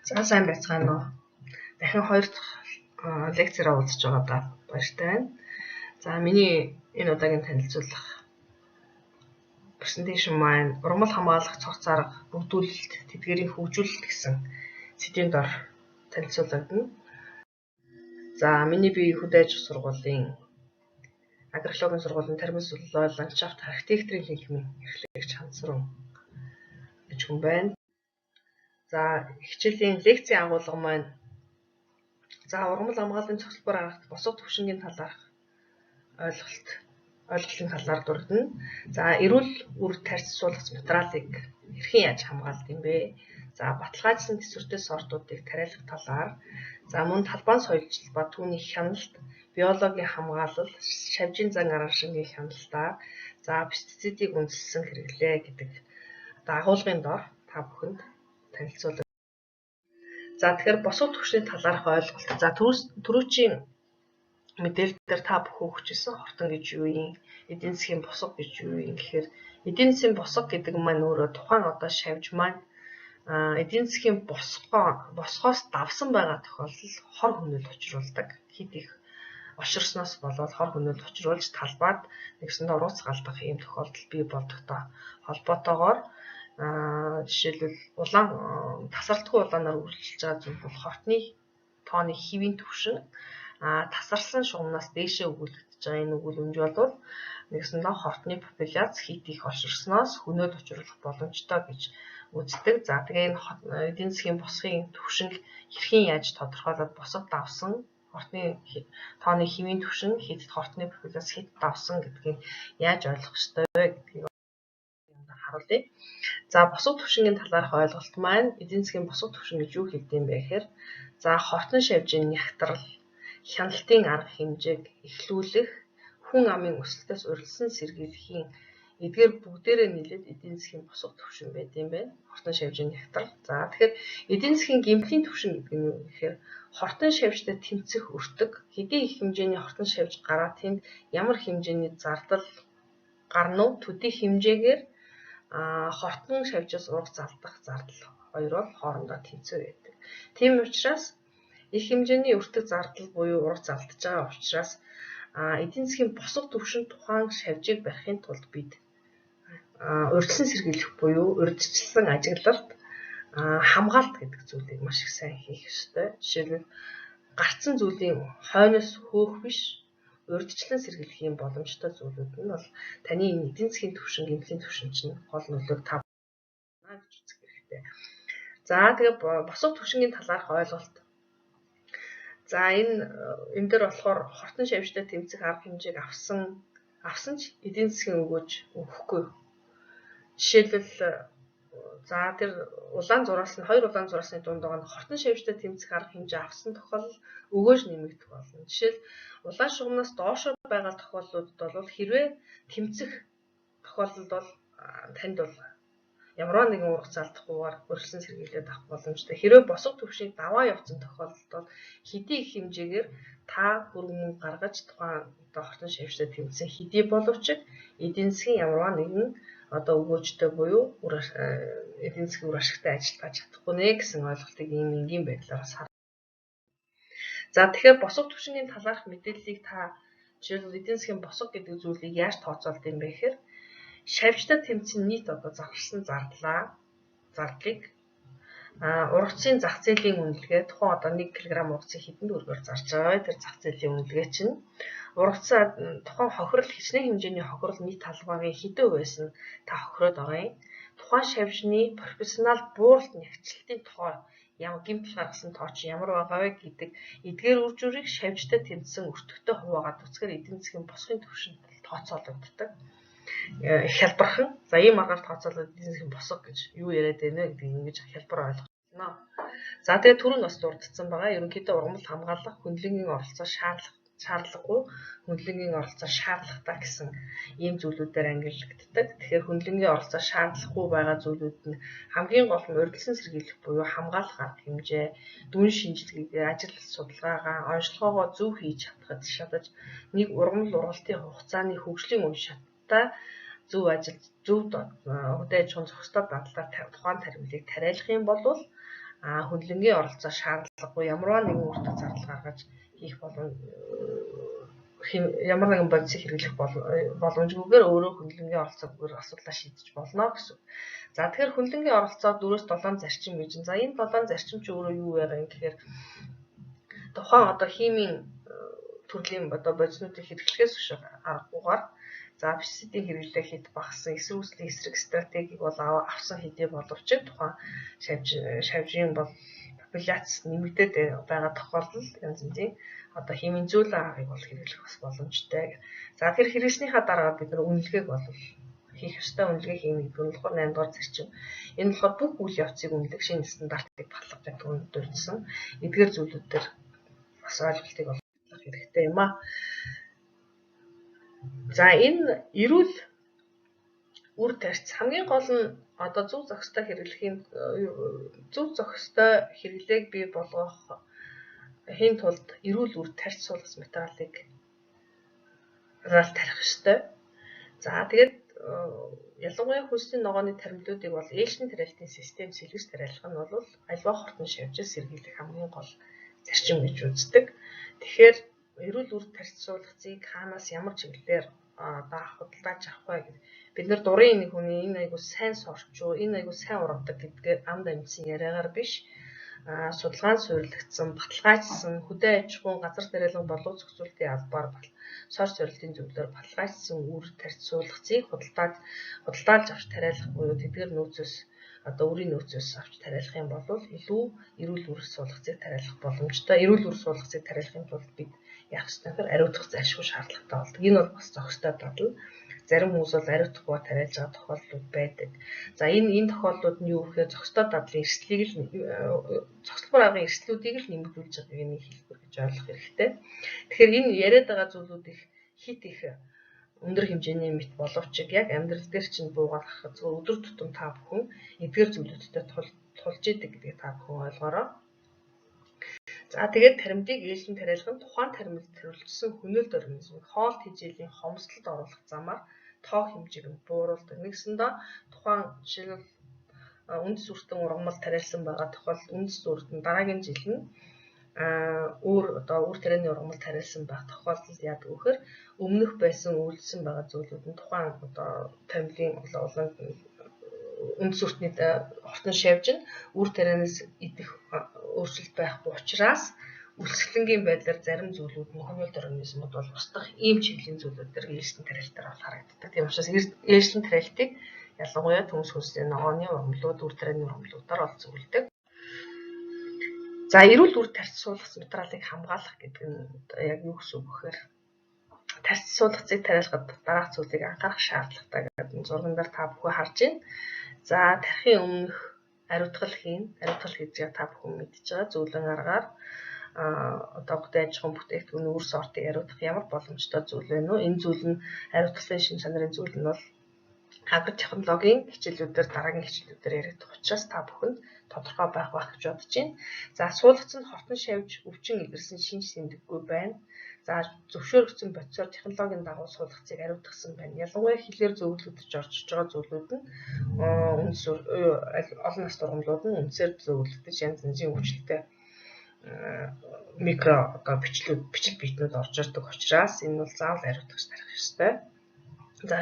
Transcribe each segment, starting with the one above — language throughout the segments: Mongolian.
За сайн байцгаана уу. Дахин хоёр дахь лекцээрээ уулзж байгаадаа баяртай байна. За миний энэ удаагийн танилцуулах презентацийн маань урмал хамгаалах цогц арга бүгдүүлэлт тэдгээрийн хөгжүүлэлт гэсэн сэдвийн дор танилцуулагдана. За миний бие хөдөө аж ахуйн сургуулийн агрологийн сургуулийн тармис уллоо ландшафт архитекторийн хэлхмийн эрхлэгч хансруу гэж хүн байна. За хичээлийн лекцийн агуулга маань урмал хамгааллын цогцлбор аргад босго төвшингийн талаарх ойлголтын талаар дурдна. За эрүүл үр тарьцуулах материалыг хэрхэн яаж хамгаалдаг юм бэ? За баталгаажсан тэсвэртэй сортуудыг тариалах талаар, за мөн талбайн соёлжил ба түүний хяналт, биологийн хамгаалал, шавжийн зан араншингийн хяналтаар, за пестицидыг үндэслэн хэрэглээ гэдэг агуулгын дор та бүхэнд танилцуулна. За тэгэхээр босго төвшний талаарх ойлголт. За түрүүчийн мэдээлэлээр та бүхэн хүчилсэн хортон гэж юу юм? Эдийн засгийн босго гэж юу юм гэхээр эдийн засгийн босго гэдэг маань өөрөө тухайн одоо шавж маань эдийн засгийн босгоос давсан байгаа тохиолдолд хор хөнөөлт учруулдаг. Хэд их олширсноос болоод хор хөнөөлт учруулж талбайд нэгсэндээ уруутс галдах ийм тохиолдол бий болдогтой холбоотойгоор жишээлбэл улаан тасралтгүй улаанаар үргэлжилж байгаа зүйл бол хортны тооны хэвийн түвшин тасарсан шугамнаас дээшээ өгүүлэгдэж байгаа энэ өгүүлэмж бол нэгсэндээ хортны популяц хит их олширсноос хөнөөлт учруулах боломжтой гэж үздэг. За тэгээ энэ эдийн засгийн босгын түвшинг хэрхэн яаж тодорхойлоод босго давсан хортны тооны хэвийн түвшин хит хортны популяц хит давсан гэдгийг яаж ойлгох ёстой вэ гэдгийг харуулъя. За босго түвшингийн талаарх ойлголт маань эдийн засгийн босго түвшин гэж юу хэлдэг юм бэ гэхээр за хортон шавжийн нягтрал, хяналтын арга хэмжээг эхлүүлэх, хүн амын өсөлтөөс урьдчилан сэргийлэхийн эдгээр бүгдээрээ нийлээд эдийн засгийн босго түвшин байдаг юм байна. Хортон шавжийн нягтрал. За тэгэхээр эдийн засгийн гэмтлийн түвшин гэдэг нь юу гэхээр хортон шавжтай тэмцэх өртөг, хэдийн их хэмжээний хортон шавж гараад тэнд ямар хэмжээний зардал гарна уу төдий хэмжээгээр хортон шавжаас ураг залдах зардал хоёр бол хоорондоо тэнцүү байдаг. Тийм учраас их хэмжээний өртөг зардал буюу ураг залдаж байгаа учраас эдийн засгийн босго түвшин тухайн шавжийг барихын тулд бид урьдчилан сэргийлэх буюу урьдчилан ажиглалт хамгаалт гэдэг зүйлийг маш их сайн хийх ёстой. Жишээлбэл гарцсан зүйлийн хойноос хөөх биш урьдчилан сэргийлэхийн боломжтой зүйлүүд нь бол таны эдийн засгийн түвшин, гэмтлийн түвшин чинь гол нөлөөг тавьна гэж үзэх хэрэгтэй. За тэгээ босго түвшингийн талаарх ойлголт. За энэ дээр болохоор хортон шавжтай тэмцэх арга хэмжээг авсан ч эдийн засгийн өгөөж өгөхгүй. Жишээлбэл за тэр хоёр улаан зураасны дунд байгаа нь хортон шавжтай тэмцэх арга хэмжээ авсан тохиолдолд өгөөж нэмэгдэх болно. Жишээл улаан шугамнаас доошо байгаа тохиолдлуудад бол хэрвээ тэмцэх тохиолдолд бол танд бол ямарваа нэгэн ураг залдахгүйгээр урьдчилан сэргийлээд авах боломжтой. Хэрвээ босго түвшийг даваа явуулсан тохиолдолд бол хэдий их хэмжээгээр та хөрөнгө гаргаж тухайн хортон шавжтай тэмцсэн хэдий боловч эдийн засгийн ямарваа нэгэн одоо өгөөжтэй буюу эдийн засгийн үр ашигтай ажиллаж чадахгүй нэ гэсэн ойлголтыг ийм энгийн байдлаар харна. За тэгэхээр босго түвшингийн талаарх мэдээллийг та жишээлбэл эдийн засгийн босго гэдэг зүйлийг яаж тооцоолд юм бэ гэхээр шавжтай тэмцэн нийт одоо зарчилсан зардлыг ургацын зах зээлийн үнэлгээ тухайн одоо 1 кг ургацыг хэдэн төгрөгөөр зарж байгаа тэр зах зээлийн үнэлгээ чинь ургацаа тухайн хохирол хичнээн хэмжээний хохирол нийт талбайгийн хэдэн хувиас нь та хохироод байгаа юм. Тухайн шавжны профессионал бууралт нягтлалтын тоо гэмтэл гаргасан тоо чи ямар байгаа вэ гэдэг эдгээр үр журийг шавжтай тэмцсэн өртөгтэй хуваагаад үзэхээр эдийн засгийн босгын түвшин тооцоологддог. Хялбархан. За ийм аргаар тооцоолоод эдийн засгийн босго гэж юу яриад байна вэ гэдгийг ингэж хялбар ойлгох болно. За тэгээ түрүүн бас дурдсан байгаа. Ерөнхийдөө урмал хамгаалах хөндлөнгийн оролцоо шаардлагагүй хөндлөнгийн оролцоо шаардлагатай гэсэн ийм зүйлүүдээр ангиллагддаг. Тэгэхээр хөндлөнгийн оролцоо шаардлагагүй байгаа зүйлүүд нь хамгийн гол нь урьдчилан сэргийлэх буюу хамгаалах арга хэмжээ, дүн шинжилгээгээ, ажил судалгаагаа, онцлогоогоо зөв хийж чадаж нэг урмал ургалтын хугацааны хөгжлийн үе шаттай зөв ажил, зөв хөдөө аж ахуйн зохистой дадлаар тухайн тариаллыг тариалах юм бол хөндлөнгийн оролцоо шаардлагагүй ямарваа нэгэн үрдэх зардал гаргаж хийх ямар нэгэн бодисыг хэрэглэх боломжгүйгээр өөрөө хөндлөнгийн оролцоогүйгээр асуудлаа шийдэж болно гэсэн. За тэгэхээр хөндлөнгийн оролцоо 4-7 зарчим гэж. За энэ 7 зарчим чи өөрөө юу вэ гэхээр тухайн одоо химийн төрлийн одоо бодиснуудыг хэрэглэхээс биш аргагүйгээр за пестицидийн хэрэглээ хэд багассан, эсрэг стратегийг бол авсан хэдий боловч тухайн шавжийн бол популяц нэмэгдээд байгаа тохиолдолд янз бүрийн одоо химийн зүйл агыг бол хэрэглэх бас боломжтой. За тэр хэрэглэснийхаа дараа бид нар үнэлгээг бол хийх ёстой. Үнэлгээ хийнэ гэдэг нь болохоор 8 дугаар зарчим. Энэ болохоор бүх үйл явцыг үнэлэх шинэ стандартыг баталгаж өгөх төрөлсөн эдгээр зүйлүүд дээр бас ойлголтыг олгох хэрэгтэй юм аа. За энэ эрүүл үр тарьц хамгийн гол нь одоо зөв зохистой хэрэглээг бий болгох хийн тулд эрүүл үр тарьц суулгах материалыг тарих ёстой. За тэгээд ялангуяа хүнсний ногооны таримлуудыг бол ээлжийн тариалтын систем сэлгэс тариалах нь бол аливаа хортон шавьжил сэргийлэх хамгийн гол зарчим гэж үздэг. Тэгэхээр эрүүл үр тарьц суулгацыг хаанаас ямар чиглэлээр худалдаж авах вэ гэдэг. Бид нар дурын нэг хүний энэ айгуу сайн сорчуу, энэ айгуу сайн ургадаг гэдгээр амд амьдсан яриагаар биш, судалгаанд суурилагдсан, баталгаажсан, хөдөө аж ахуйн газар тариалан болов зохицуулалтын албаар сор сорилтын зөвлөөр баталгаажсан үр тарьц суулгацыг худалдаалж авч тариалах буюу тэдгээр нөөцөөс одоо үрийн нөөцөөс авч тариалах юм бол илүү эрүүл үр суулгацыг тариалах боломжтой. Эрүүл үр суулгацыг тариалахын тулд бид яах ёстой вэ? Ариутгах зайлшгүй шаардлагатай болдог. Энэ бол бас зохистой дадал. Зарим хүмүүс бол ариутгахгүй тариалж байгаа тохиолдлууд байдаг. За энэ тохиолдлууд нь юу гэхээр зохистой дадлын эрсдлийг зохистой аргын эрсдлүүдийг л нэмэгдүүлж байгааг нэг хэлбэр гэж ойлгох хэрэгтэй. Тэгэхээр энэ яриад байгаа зүйлүүд хит их өндөр хэмжээний мэт боловч яг амьдрал дээр чинь буугаах зөв өдөр тутам та бүхэн эдгээр зүйлүүдтэй тулж идэг гэдгийг та бүхэн ойлгоорой. За тэгээд таримтыг ээлжин тариалах нь тухайн таримд төрөлжсөн хөнөөлт организм хоол тэжээлийн хомсдолд оруулах замаар тоо хэмжээг нь бууруулдаг. Нэгсэндээ тухайн жишээлбэл үндэс үртэн ургамал тариалсан байгаа тохиолдолд үндэс үртэн дараагийн жил нь үр тарианы ургамал тариалсан байх тохиолдолд яадаг вэхээр өмнөх байсан үйлдэлсэн байгаа зүйлүүд нь тухайн таримлын үндэс үртний хортон шавж нь үр тарианаас идэх өөрчлөлт байхгүй учраас үлсгэлэнгийн байдлаар зарим зүйлүүд нь хөнөөлт организмууд бол устдах ийм чиглэлийн зүйлүүд дээр ээлжийн тариалтаар бол харагддаг. Тийм учраас ээлжийн тариалтыг ялангуяа төмс хүнсний ногооны ургамлууд, үр тарианы ургамлуудаар бол зөвлөдөг. За эрүүл үр тарьц суулгах материалыг хамгаалах гэдэг нь яг юу гэсэн үг гэхээр тарьц суулгацыг тариалахад дараах зүйлийг анхаарах шаардлагатай гэдэг зурган дээр та бүхэн харж байна. За тарихын өмнөх ариутгал хийн. Ариутгал хийж та бүхэн мэдж байгаа зөвлөн аргаар одоо хөдөө аж ахуйн бүтээгдэхүүний үр сортыг ариутгах ямар боломжтой зүйл вэ нөө? Энэ зүйл нь ариутгалтын шин чанарын зүйл нь бол агро технологийн хичээлүүдээр дараагийн хичээлүүдээр яригдах учраас та бүхэнд тодорхой байх гэж бодож байна. За суулгац нь хортон шавж өвчин илэрсэн шинж тэмдэггүй байна. За зөвшөөрөгдсөн бодисоор технологийн дагуу суулгацыг ариутгасан байна. Ялангуяа хилээр зөвлөгдөж орчиж байгаа зүйлүүд нь олон насны ургамлууд нь үндсээр зөвлөгдөж янз янзын өвчлөлтэй микро бичил биетнүүд орж ирдэг учраас энэ бол заавал ариутгаж тарих ёстой. За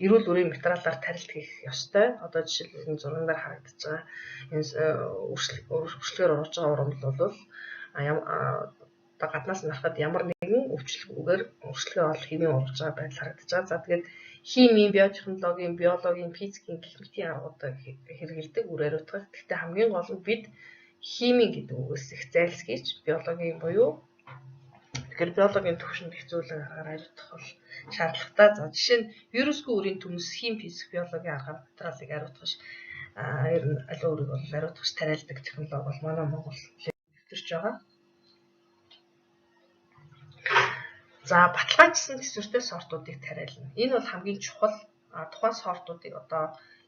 эрүүл үрийн материалаар тарилт хийх ёстой. Одоо жишээлбэл энэ зурган дээр харагдаж байгаа энэ өршлөөр орж байгаа ургамал бол одоо гаднаас нь харахад ямар нэгэн өвчлөлгүйгээр өршлөгөө ол хэмээн урж байгаа байдал харагдаж байгаа. За тэгээд химийн, биотехнологийн, биологийн, физикийн гэх мэтийн аргуудыг хэрэгэлдэг үр ариутгах. Гэхдээ хамгийн гол нь бид химийн гэдэг үгээс их зайлсхийж биологийн буюу тэгэхээр биологийн төвшөнд их зүйлээр ариутгах бол шаардлагатай. За жишээ нь вирусгүй үрийн төмс, хим, физик, биологийн аргаар материалыг ариутгах ер нь аливаа үрийг бол ариутгах тариалдаг технологи бол манай Монгол нэвтэрч байгаа. За баталгаажсан тэсвэртэй сортуудыг тариална. Энэ бол хамгийн чухал. Тухайн сортуудыг одоо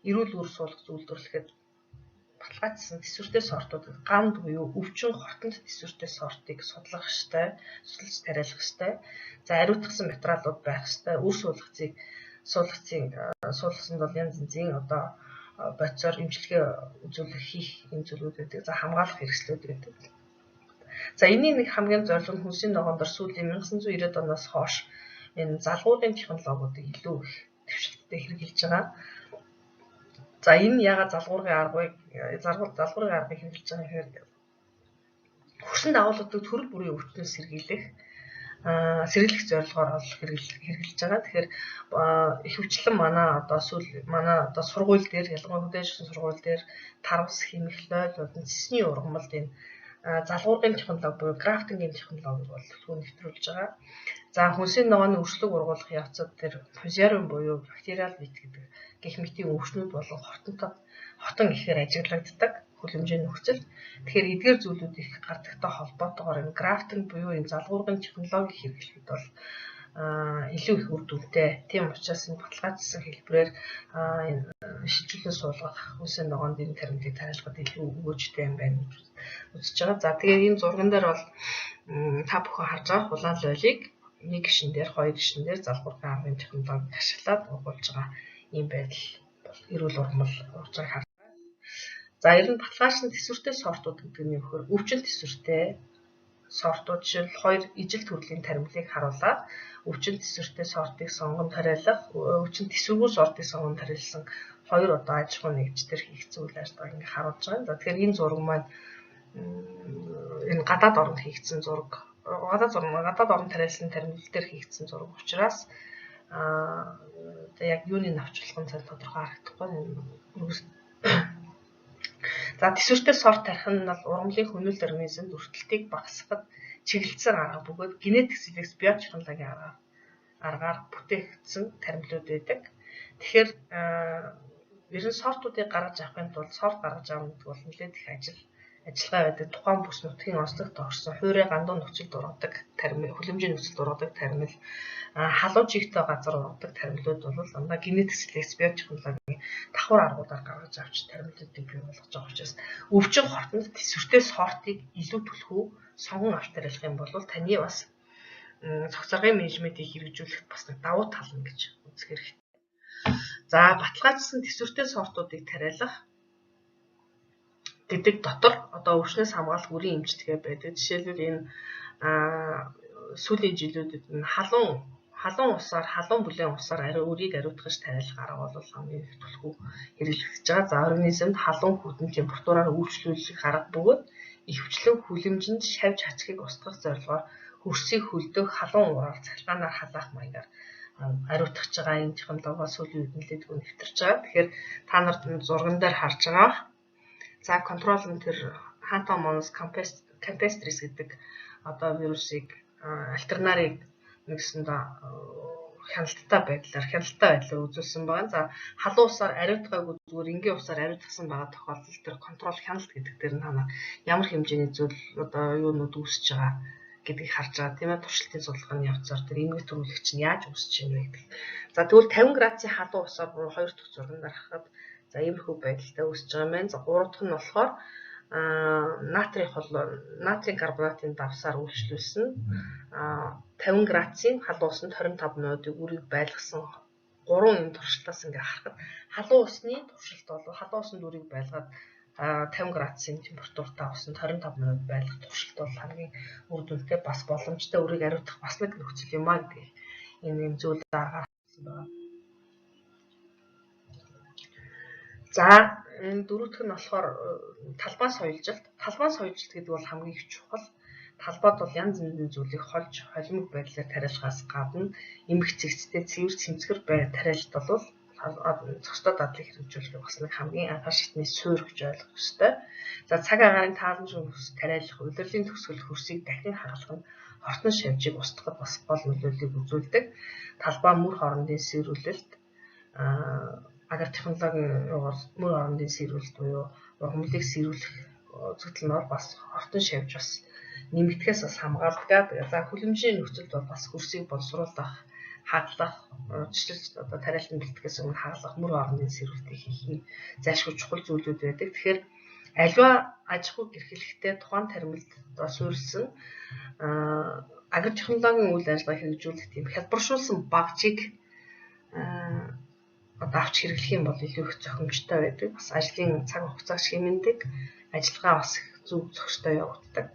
эрүүл үр суулгах үйлдвэрлэхэд баталгаажсан тэсвэртэй сортуудыг гамд буюу өвчин хортонд тэсвэртэй сортыг судлах ёстой, судалж тариалах ёстой. За ариутгасан материалууд байх ёстой. Үр суулгацыг суулгасанд бол янз янзын одоо бодисоор имчилгээ үзүүлэх хийх энэ зүйлүүд гэдэг. За хамгаалах хэрэгслүүд гэдэг. За энэний нэг хамгийн зорилго нь хүнсийн ногоон дор сүүлийн 1990-ад оноос хойш энэ залгуурын технологиудыг илүү их дэвшилттэй хэрэгжилж байгаа. За энэ яагаад залгуурын аргыг хэрэгжилж байгаа юм хэрэг хөрсөн дагуулуудыг төрөл бүрийн өвчнөөс сэргийлэх зорилгоор хэрэгжилж байгаа. Тэгэхээр ихэвчлэн манай одоо сургууль дээр ялангуяа хөдөөжсөн сургууль дээр тарвас, химхлойл, цэсний ургамалд энэ залгуурын технологи буюу графтингийн технологиг бол түлхүү нэвтрүүлж байгаа. За хүнсийн ногооны өршлөг ургуулах явцад тэр фузариум буюу бактериал вит гэдэг гэх мэтийн өвчнүүд болон хотон ихээр ажиглагддаг хүлэмжийн нөхцөл. Тэгэхээр эдгээр зүйлүүд их гардагтай холбоотойгоор энэ графтинг буюу энэ залгуурын технологиг хэрэглэхэд бол илүү их үр дүнтэй. Тийм учраас энэ баталгаажсан хэлбэрээр шилжүүлэн суулгах хүнсийн ногоонд энэ тархимыг тариалахад илүү өгөөжтэй юм байна гэж үзэж байгаа. За тэгээд энэ зурган дээр бол та бүхэн харж байгаа хулаан лойлыг нэг гишин дээр, хоёр гишин дээр залгуурын аргын технологиг ашиглаад ургуулж байгаа ийм байдал бол эрүүл ургамал урж байгааг харж байгаа. За ер нь баталгаажсан тэсвэртэй сортууд гэдэг нь юу гэхээр өвчин тэсвэртэй сортууд жишээл 2 ижил төрлийн таримлыг харуулаад өвчин тэсвэртэй сортыг сонгон тариалах, өвчин тэсвэргүй сортыг сонгон тариалсан 2 одоо аж ахуй нэгжтэр хийгдсэн үйл ажиллагааг ингээ харуулж байгаа. За тэгэхээр энэ зураг маань энэ гадаад оронд хийгдсэн зураг, гадаад орон тариалсан таримл дээр хийгдсэн зураг учраас яг юуны навчруулах нь тодорхой харагдахгүй. За тэсвэртэй сорт тарих нь бол ургамлын хөнөөлт организмд өртөлтийг багасгахад чиглэлсэн арга бөгөөд генетик селекц биотехнологийн аргаар бүтээгдсэн таримлууд байдаг. Тэгэхээр ер нь сортуудыг гаргаж авахын тулд сорт гаргаж авах гэдэг бол нэлээд их ажиллагаа байдаг. Тухайн бүс нутгийн онцлогт орсон хуурай гандуу нөхцөлд ургадаг таримл, хүлэмжийн нөхцөлд ургадаг таримл, халуун чигтэй газар ургадаг таримлууд бол дандаа генетик селекц биотехнологийн давхар аргуудаар гаргаж авч таримлуудыг бий болгож байгаа учраас өвчин хортонд тэсвэртэй сортыг илүү түлхүү сонгон авч тариалах юм бол таны бас цогцоргын менежментийг хэрэгжүүлэхэд бас нэг давуу тал нь гэж үзэх хэрэгтэй. За баталгаажсан тэсвэртэй сортуудыг тариалах гэдэг дотор одоо өвчнөөс хамгаалах үрийн эмчилгээ байдаг. Жишээлбэл энэ сүүлийн жилүүдэд энэ халуун усаар, халуун бүлээн усаар үрийг ариутгаж тариалах арга бол хамгийн их түлхүү хэрэглэгдэж байгаа. За организмд халуун хүйтэн температураар үйлчлүүлэх арга бөгөөд ихэвчлэн хүлэмжинд шавж хачхыг устгах зорилгоор хөрсийг хөлдөх халуун ураар цахилгаанаар халаах маягаар ариутгах байгаа энэ технологиос сүүлийн үед нэлээд нэвтэрч байгаа. Тэгэхээр та нарт зурган дээр харж байгаа. За контрол нь тэр Hantamonas campestris гэдэг одоо вирусыг альтернарийг нэгсэндээ хяналттай байдлаар үзүүлсэн байгаа. За халуун усаар ариутгаагүй зүгээр энгийн усаар ариутгасан байгаа тохиолдолд тэр контрол хяналт гэдэг дээр нь танаа ямар хэмжээний зүйл одоо юунууд үүсэж байгаа гэдгийг харж байгаа тийм ээ. Туршилтын судалгааны явцаар тэр эмгэг төрүүлэгч нь яаж үүсэж байна вэ гэдэг. За тэгвэл 50 градусын халуун усаар бүр 2 дахь зурган дарахад за иймэрхүү байдалтай үүсэж байгаа юм байна. За 3 дахь нь болохоор натрийн карбонатын давсаар үйлчлүүлсэн 50 градусын халуун усанд 25 минутыг үрийг байлгасан 3 энэ туршилтаас ингээ харахад халуун усны туршилт бол халуун усанд үрийг байлгаад 50 градусын температуртай усанд 25 минут байлгах туршилт бол хамгийн үр дүнтэй бас боломжтой үрийг ариутгах бас нэг нөхцөл юм а гэдэг энэ юм зүйл гаргасан байна. За энэ дөрөвдөх нь болохоор талбай соёлжилт. Талбай соёлжилт гэдэг бол хамгийн их чухал. Талбайд бол янз бүрийн зүйлийг холж, холимог байдлаар тариалахаас гадна эмгэх цэгцтэй цэвэр цэмцгэр тариалт бол цогцтой дадлыг хэрэгжүүлэх бас нэг хамгийн анхаар шатны суурь гэж ойлгох ёстой. За цаг агаарын тааламжгүй хөрс тариалах, улирлын төгсгөл хөрсийг дахин хагалах нь хортон шавжийг устгахад бас гол нөлөөллийг үзүүлдэг. Талбай мөр хоорондын сэрүүлэлт агаар технологийн мөр хоорондын сэрүүлэлт буюу ургамлыг сэрүүлэх үзэгдэл нь бас хортон шавж бас нэмэгдэхээс бас хамгаалдаг. За хүлэмжийн нөхцөлд бол бас хөрсийг боловсруулах, хаглах, жишээлбэл одоо тариалтан бэлтгэхээс өмнө хаглах мөр хоорондын сэрүүлтийг хийх нь зайлшгүй чухал зүйлүүд байдаг. Тэгэхээр аливаа аж ахуй гэрхлэхдээ тухайн таримлд одоо суурилсан агар технологийн үйл ажиллагаа хэрэгжүүлэх тийм хялбаршуулсан багжийг одоо авч хэрэглэх юм бол илүү их зохимжтой байдаг. Бас ажлын цаг хугацаа хэмндэг, ажиллагаа бас их зөв зохистой явагддаг.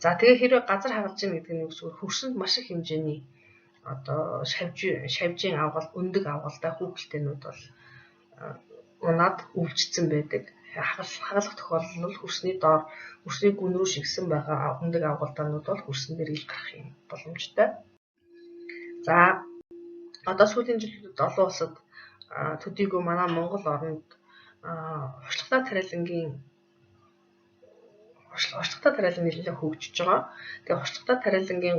За тэгээ хэрвээ газар харгалж ийн гэдэг нь юу гэсэн хөрсөнд маш их хэмжээний одоо шавжийн авгал, өндөг авгалтай хүүхэлдэйнүүд бол унаад өвлжсөн байдаг. Хагалах тохиолдол нь хөрсний доор хөрсний гүн рүү шигсэн байгаа өндөг авгалдаанууд бол хөрсөн дээр ил гарах юм боломжтой. За одоо сүүлийн жилүүдэд олон улсад төдийгүй манай Монгол орнд орчлагтай тариалан нэлээд хөгжиж байгаа. Тэгээ орчлагтай тариалангийн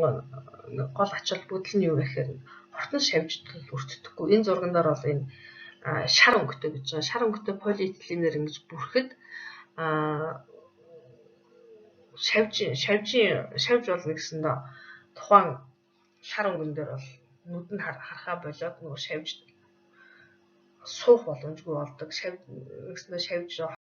гол ач холбогдол нь юу гэхээр хортон шавжтал өртдөггүй. Энэ зурган дээр бол энэ шар өнгөтэй гэж байгаа. Шар өнгөтэй полиэтиленээр ингэж бүрхэд шавж болно гэсэндээ тухайн шар өнгөн дээр бол нүдэнд харахаа болоод нөгөө шавж суух боломжгүй болдог.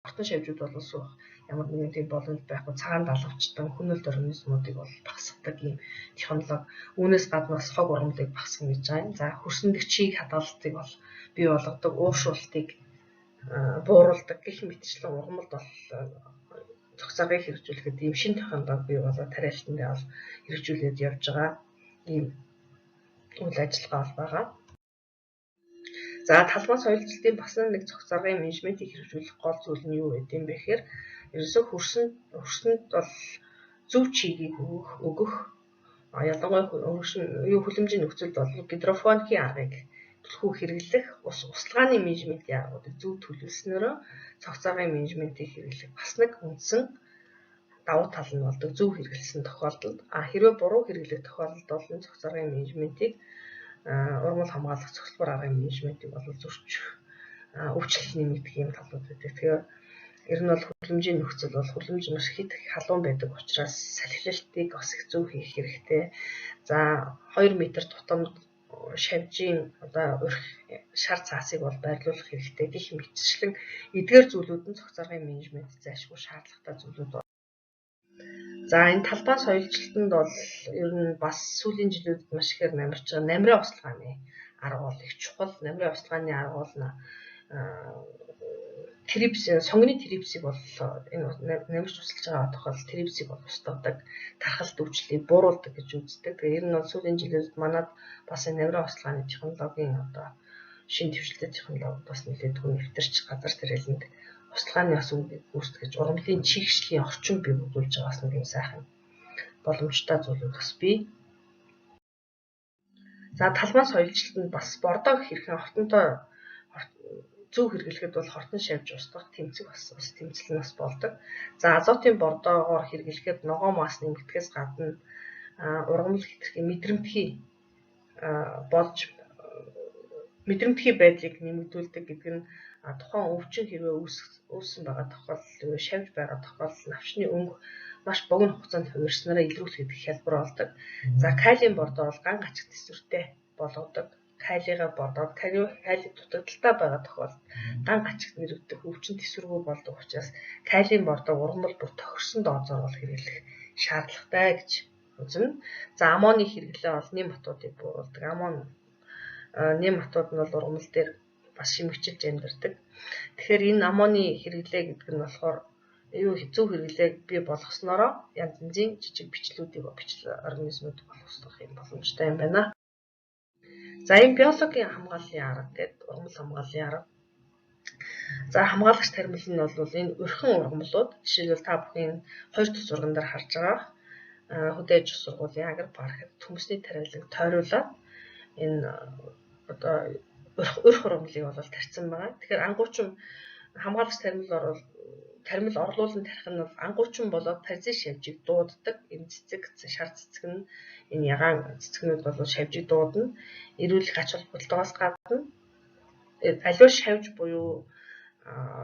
Хортон шавжууд бол суух ямар нэгэн тийм боломж байхгүй. Цагаан далавчтан хүнэлт организмуудыг бол багасгадаг юм технологи. Үүнээс гадна бас хог ургамлыг багасгах гэж байгаа юм. За хөрсөндөх чийг хадгалалтыг бол бий болгодог, ууршуултыг бууруулдаг гэх мэтчлэн ургамалд бол зохицоогыг хэрэгжүүлэхэд ийм шин технологи бий болоод тариалтандаа бол хэрэгжүүлээд явж байгаа ийм үйл ажиллагаа бол байгаа. За талбай соёлжилтын бас нэг зохицоогын менежментийг хэрэгжүүлэх гол зүйл нь юу гэдэг юм бэ гэхээр ерөөсөө хөрсөнд бол зөв чигийг өгөх ялангуяа хүлэмжийн нөхцөлд бол гидрофоникийн аргыг түлхүү хэрэглэх услagaаны менежментийн аргуудыг зөв төлөвлөснөөрөө зохицоогын менежментийг хэрэглэх бас нэг үндсэн давуу тал нь болдог зөв хэрэглэсэн тохиолдолд хэрвээ буруу хэрэглэх тохиолдолд бол энэ зохицоогын менежментийг урмал хамгаалах цогцлбор аргын менежментийг бол зөрчих өвчлөл нэмэгдэх юм талууд байдаг. Тэгэхээр ер нь бол хүлэмжийн нөхцөл бол хүлэмж маш хэд халуун байдаг учраас салхилалтыг бас их зөв хийх хэрэгтэй. За 2 м тутамд шавжийн одоо урх шар цаасыг бол байрлуулах хэрэгтэй. Гэх мэтчлэн эдгээр зүйлүүд нь зохицоогын менежмент зайлшгүй шаардлагатай зүйлүүд байна. За энэ талбай соёлжилтанд бол ер нь бас сүүлийн жилүүдэд маш ихээр намирч байгаа намрын ослогоны арга бол их чухал. Намрын ослогоны арга бол сонгоны трипсийг бол энэ намирч тусалж байгаа тохиолдолд трипсийг бол устгадаг, тархалт өвчлөлийг бууруулдаг гэж үздэг. Тэгээ ер нь бол сүүлийн жилүүдэд манад бас энэ намрын ослогоны технологийн одоо шин дэвшилтэй технологи бас нэлээд нэвтэрч газар тариаланд ослогоны бас үгийг гүйцэтгэж ургамлын чигшлийн орчин бий болгож байгаа бас нэг юм сайхан боломжтой зүйлүүд бас бий. За талбай соёлжилтанд бас бордоо хэрхэн хортонтой зөв хэрэглэхэд бол хортон шавж устгах тэмцэх бас тэмцэл нь бас болдог. За азотын бордоогоор хэрэглэхэд ногоон мас нэмэгдэхээс гадна ургамал хэтэрхий мэдрэмтгий байдлыг нэмэгдүүлдэг гэдэг нь тухайн өвчин хэрвээ үүссэн байгаа тохиолдолд шавж байгаа тохиолдолд навчны өнгө маш богино хугацаанд хувирснараа илрүүлэх гэдэг хялбар болдог. За калиум бордоо бол ган гачиг төсвөртэй болгодог. Калигаа бордоод калий дутагдaltaй байгаа тохиолдолд ган гачигт нэрвдэг өвчин төсвөргүй болдог учраас калиум бордоо ургамал бүр тохирсон доозоор бол хэрэглэх шаардлагатай гэж үзнэ. За аммоны хэрэглээ бол нэм хотуудыг бууруулдаг. Нэм хотууд нь бол ургамал дээр бас шимэгчилж амьдардаг. Тэгэхээр энэ аммоны хэрэглээ гэдэг нь болохоор зөв хэрэглээг бий болгосноороо янз янзын жижиг бичлүүдийг организмууд боловсруулах юм боломжтой юм байна. За энэ биологийн хамгааллын арга гэдэг ургамал хамгааллын арга. За хамгаалагч тармил нь бол энэ урхан ургамлууд жишээлбэл та бүхэн 2 дахь зурган дээр харж байгаа хөдөө аж сургуулийн агропаркт төмсний тариалан тойруулаад энэ одоо урх ургамлыг бол тарьсан байгаа. Тэгэхээр ангуучин хамгаалагч тармил орлуулан тарих нь бол ангуучин болоод тарьсан шавжийг дууддаг. Энэ шар цэцэг нь энэ ягаан цэцгнүүд бол шавжийг дуудана. Эрүүлэх ач холбогдолтоос гадна аливаа шавж буюу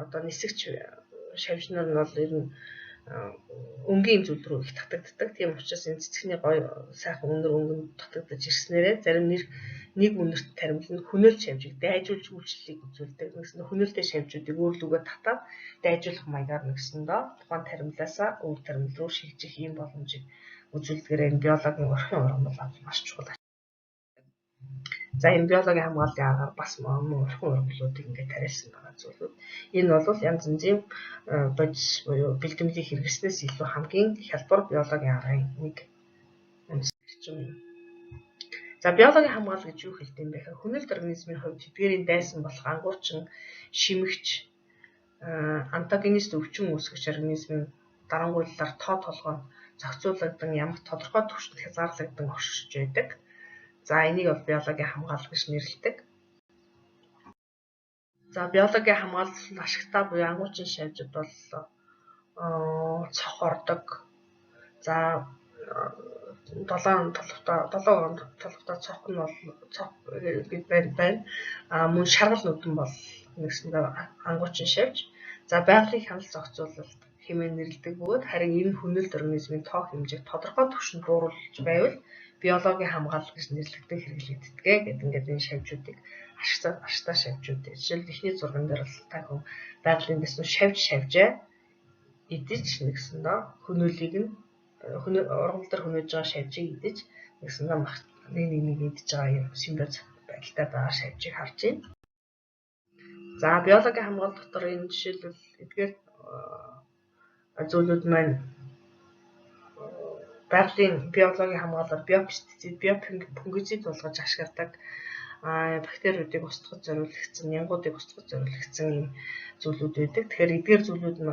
одоо нисэгч шавжнаар нь бол ер нь өнгийн зүйл рүү их татагддаг. Тийм учраас энэ цэцгний гоё сайхан өнөр өнгөнд татагдаж ирснээрээ зарим нэг үнэрт тармил нь хүнэлт шавжийг дайжуулж үйлчлэлийг үзүүлдэг. Нэгсэн хүнэлттэй шавжуудыг өөрлөгөө татаад дайжуулах маягаар нэгсэндээ тухайн тармилаасаа өөр тармил руу шилжих ийм боломжийг үзүүлдгээр энэ биологийн орхин ургамал маш чухал. За энэ биологийн хамгааллын аргаар бас мөн урхан ургамлуудыг ингээд тариалсан байгаа зүйлүүд. Энэ бол янз янзын бодис буюу бэлтгэлийг хэрэглэснээс илүү хамгийн хялбар биологийн аргын нэг үндэслэл юм. За биологийн хамгаалал гэж юу хэлдэг юм бэ гэхээр хүнэлт организмын хувьд тэдгээрийн дайсан болох ангуучин, шимэгч, антогенист өвчин үүсгэж организм дарангуйлалаар тоо толгой зохицуулагдсан ямар тодорхой түвшинд хязгаарлагдсан оршиж байдаг. За энийг бол биологийн хамгаалал гэж нэрлэдэг. За биологийн хамгаалал ашигтай буюу ангуучин шавжид бол цох ордог. За 7 толготой цох нь бол цох гэж байна. Мөн шаргал нүдэн бол нэгсэндээ ангуучин шавж. За байгалийн хяналт зохицуулалт хэмээн нэрлэдэг бөгөөд харин энэ хүнэлт организмын тоо хэмжээг тодорхой түвшинд бууруулж байвал биологийн хамгаалал гэж нэрлэгдэн хэрэглэгддэг гэдэг ингээд энэ шавжуудыг ашигтай шавжууд. Жишээл эхний зурган дээр бол та хүн байгалийн дэс нь шавжаа идэж нэгсэндээ хөнөөлийг нь ургамал дээр хөнөөж байгаа шавжийг идэж нэгсэндээ нэг идэж байгаа юм симбиоз байдалтай байгаа шавжийг харж байна. За биологийн хамгаалал дотор энэ жишээлбэл эдгээр зүйлүүд маань байгалийн биологийн хамгаалалаар биопестицид, биофунгицид болгож ашигладаг бактериудыг устгах зориулагдсан, нянгуудыг устгах зориулагдсан юм зүйлүүд байдаг. Тэгэхээр эдгээр зүйлүүд нь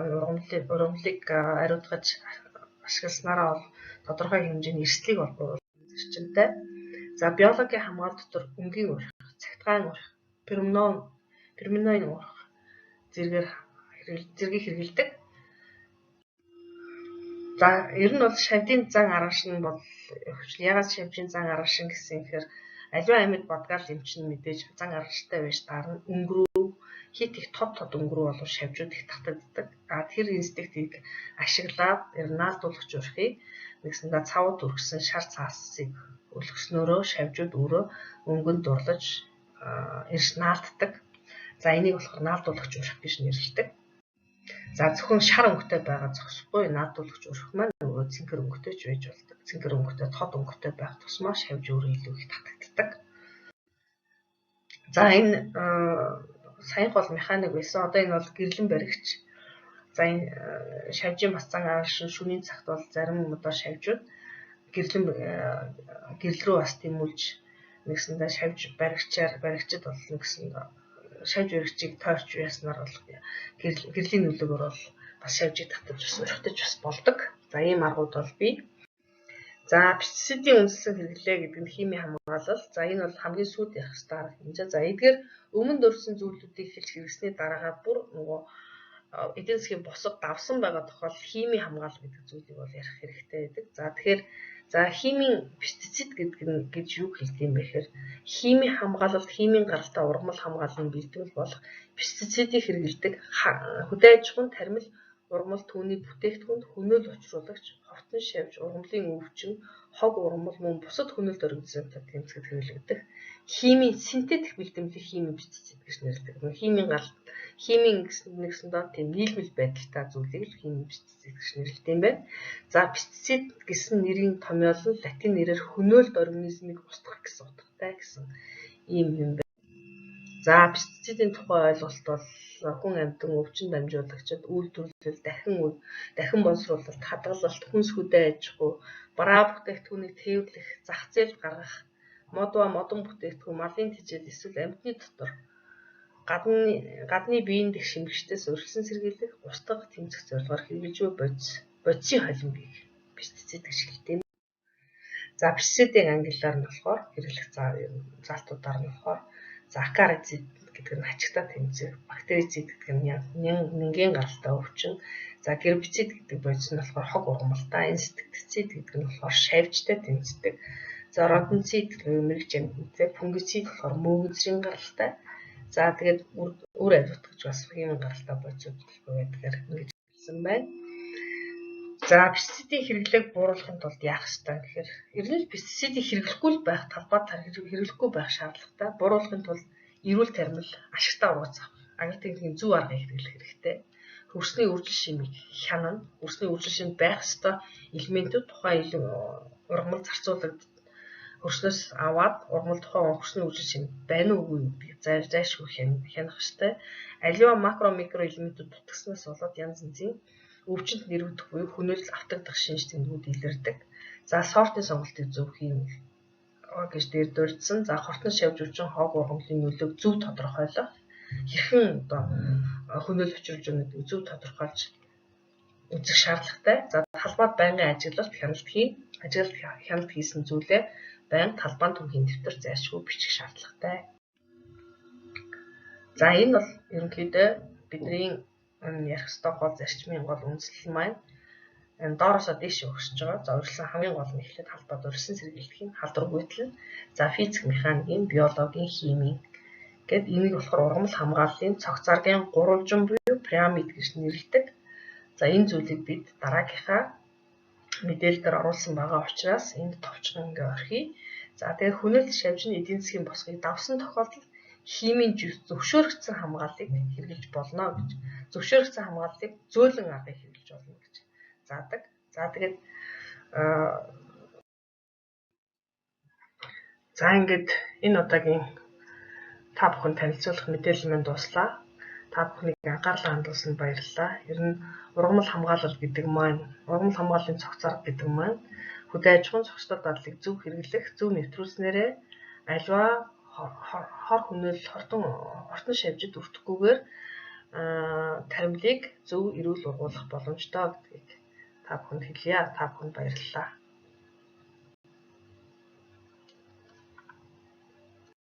ургамлыг ариутгаж ашигласнараа бол тодорхой хэмжээний эрсдлийг олборуулах зөрчилтэй. За биологийн хамгаалал дотор өнгийн урах, цагтгаан урах, ферменойн урах зэргийг хэрэглэдэг. За ер нь бол шавжийн зан аргашин бол ягаад шавжийн зан аргашин гэсэн гэхээр аливаа амьд бодгаал эмчин мэдээж зан аргаштай байж таарна. Өнгөрөө хит их тод өнгөрөө бол шавжууд их татагддаг. Тэр инстинктийг ашиглаад наалдуулагч урахыг нэгсэндээ цавд үргэсэн шар цаасыг өлгснөөрөө шавжууд өөрөө өнгөнд дурлаж ирж наалддаг. За энийг болохоор наалдуулагч урах гэж нэрлэдэг. За зөвхөн шар өнгөтэй байгаа зогсохгүй наалдуулагч урах маань өөрөө цэнхэр өнгөтэй ч байж болдог. Цэнхэр өнгөтэй тод өнгөтэй байх тусмаа шавж өөрөө илүү их татагддаг. За энэ саяхан бол механик байсан. Одоо энэ бол гэрлэн баригч. За энэ шавжийн бас зан аргашин шөнийн цагт бол зарим одоо шавжууд гэрэл рүү бас тэмүүлж нэгсэндээ шавж баригчид бол нэгсэндээ шавж баригчийг тойрч яснаар бол гэрлийн нөлөөгөөр бол бас шавжийг татаж урхтаж бас болдог. За ийм аргууд бол бий. За пестицидийн үндэслэн хэрэглээ гэдэг нь химийн хамгаалал. За энэ бол хамгийн сүүлд ярих ёстой арга хэмжээ. За эдгээр өмнө дурсан зүйлүүдийг хэлж хэрэглэсний дараагаар бүр нөгөө эдийн засгийн босго давсан байгаа тохиолдолд химийн хамгаалал гэдэг зүйлийг бол ярих хэрэгтэй байдаг. За тэгэхээр химийн пестицид гэдэг нь гэж юу хэлдэг юм бэ гэхээр химийн хамгаалалт, химийн гаралтай ургамал хамгааллын бэлтгэл болох пестицидийг хэрэглэдэг хөдөө аж ахуйн тармил ургамал түүний бүтээгдэхүүнд хөнөөл учруулагч, ховтон шавж, ургамлын өвчин, хог ургамал мөн бусад хөнөөлт организмтай тэмцэхэд хэрэглэгдэх химийн синтетик бэлтгэмжийг химийн пестицид гэж нэрлэдэг. Химийн нэгсэндээ тийм нийлмэл байдалтай зүйлийг л химийн пестицид гэж нэрлэдэг юм байна. За пестицид гэсэн нэрийн томьёол нь латин нэрээр хөнөөлт организмыг устгах гэсэн утгатай гэсэн ийм юм байна. За пестицидийн тухай ойлголт бол хүн амьтан өвчин дамжуулагчид үйлдвэрлэл, дахин боловсруулалт, хадгалалт, хүнс хөдөө аж ахуй, бараа бүтээгдэхүүнийг тээвэрлэх, зах зээлд гаргах, модон бүтээгдэхүүн, малын тэжээл эсвэл амьтны дотор гадны биеийн дэх шимэгчдээс урьдчилан сэргийлэх, устгах, тэмцэх зорилгоор хэрэглэж буй бодисын холимгийг пестицид гэж хэлдэг. За пестицидийн ангиллаар нь болохоор хэрэглэх залтуудаар нь болохоор акарицид гэдэг нь ачигтай тэмцэх, бактерицид гэдэг нь нингийн гаралтай өвчин, за гербицид гэдэг бодис нь болохоор хог ургамалтай, инсектицид гэдэг нь болохоор шавжтай тэмцдэг, за родонцид гэдэг мэрэгч амьтантай, фунгицид болохоор мөөгөнцрийн гаралтай, за тэгээд үр ариутгаж бас химийн гаралтай бодисууд байдгаар ингэж хэлсэн байна. За пестицидийн хэрэглээг бууруулахын тулд яах ёстой гэхээр ер нь пестицидийг хэрэглэхгүй байх талбай хэрэглэхгүй байх шаардлагатай. Бууруулахын тулд эрүүл тармил ашигтай ургац авах, агар техникийн зөв аргыг хэрэглэх хэрэгтэй. Хөрсний үржил шимийг хянана. Хөрсний үржил шимд байх ёстой элементүүд тухайн ургамал зарцуулагдаад хөрснөөс аваад ургамал тухайн хөрсний үжил чинь байна уугүй гэдгийг зайлшгүй хянах хэрэгтэй. Аливаа макро микро элементүүд дутагснаас болоод янз янзын өвчнөд нэрвэгдэх буюу хөнөөлөл автагдах шинж тэмдгүүд илэрдэг. За сортын сонголтыг зөв хийн гэж дээр дурдсан. За хортон шавж үчин хоог ургамлын нөлөөг зөв тодорхойлох, хэрхэн одоо хөнөөлөл учруулж байгаа гэдгийг зөв тодорхойлж үзэх шаардлагатай. За талбайд байнгын ажиглалт хяналт хийн. Ажиглалт хяналт хийсэн зүйлээ байнга талбайн түнхийн дэвтэр зайлшгүй бичих шаардлагатай. За энэ бол ерөнхийдөө бидний ярих ёстой гол зарчмын гол үндэслэл маань доороосоо дээш өгсөж байгаа. За урьдчилан хамгийн гол нь эхлээд талбайд урьдчилан сэргийлэх, халдваргүйтэл нь за физик, механикийн, биологийн, химийн гэд энийг болохоор ургамал хамгааллын цогц заргийн гурвалжин буюу пирамид гэж нэрлэдэг. За энэ зүйлийг бид дараагийнхаа мэдээлэлээр оруулсан байгаа учраас энд товчхон ингээ орхий. За тэгээ хөнөөлөл шавжны эдийн засгийн босгыг давсан тохиолдолд химийн зөвшөөрөгдсөн хамгааллыг хэрэглэж болно гэж. Зөвшөөрөгдсөн хамгааллыг зөөлөн аргыг хэрэглэж болно гэж заадаг. За тэгээд за ингээд энэ удаагийн та бүхэн танилцуулах мэдээлэл маань дуслаа. Та бүхнийг анхаарлаа хандуулсанд баярлалаа. Ер нь ургамал хамгаалал гэдэг маань, ургамал хамгааллын цогц зарга гэдэг маань хөдөө аж ахуйн зохистой дадлыг зөв хэрэглэх, зөв нэвтрүүлснээрээ аливаа хор хөнөөлөл хортон шавжид өртөхгүйгээр таримлыг зөв эрүүл ургуулах боломжтой гэдгийг та бүхэнд хэлье. Та бүхэнд баярлалаа.